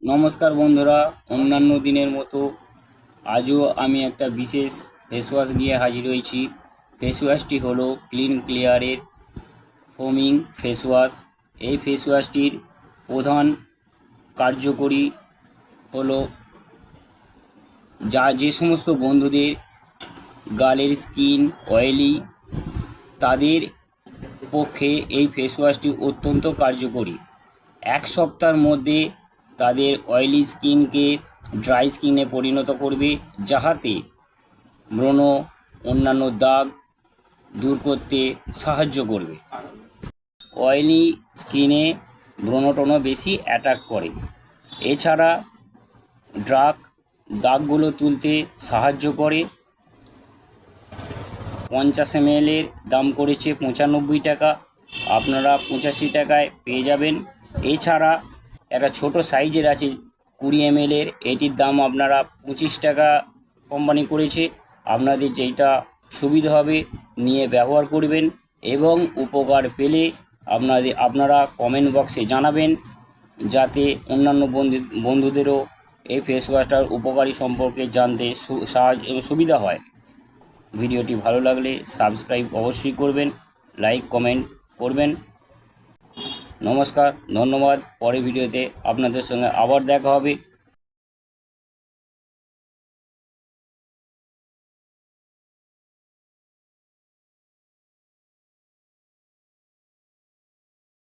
নমস্কার বন্ধুরা, অন্যান্য দিনের মতো আজও আমি একটা বিশেষ ফেস ওয়াশ নিয়ে হাজির হয়েছি। ফেস ওয়াশটি হলো ক্লিন ক্লিয়ারের ফোমিং ফেস ওয়াশ। এই ফেস ওয়াশটির প্রধান কার্যকরী হলো যে সমস্ত বন্ধুদের গালের স্কিন অয়েলি, তাদের পক্ষে এই ফেস ওয়াশটি অত্যন্ত কার্যকরী। এক সপ্তাহের মধ্যে তাদের অয়েলি স্কিনকে ড্রাই স্কিনে পরিণত করবে, যাহাতে ব্রণ অন্যান্য দাগ দূর করতে সাহায্য করবে। অয়েলি স্কিনে ব্রণটন বেশি অ্যাটাক করে। এছাড়া দাগগুলো তুলতে সাহায্য করে। 50 ml এর দাম করেছে 95 টাকা, আপনারা 85 টাকায় পেয়ে যাবেন। এছাড়া একটা ছোট সাইজের আছে 20 ml এর, এটির দাম আপনারা 25 টাকা কোম্পানি করেছে। আপনাদের যেইটা সুবিধা হবে নিয়ে ব্যবহার করবেন এবং উপকার পেলে আপনারা কমেন্ট বক্সে জানাবেন, যাতে অন্যান্য বন্ধুদেরও এই ফেস ওয়াশটার উপকারী সম্পর্কে জানতে সুবিধা হয়। ভিডিওটি ভালো লাগলে সাবস্ক্রাইব অবশ্যই করবেন, লাইক কমেন্ট করবেন। নমস্কার, ধন্যবাদ। পরের ভিডিওতে আপনাদের সঙ্গে আবার দেখা হবে।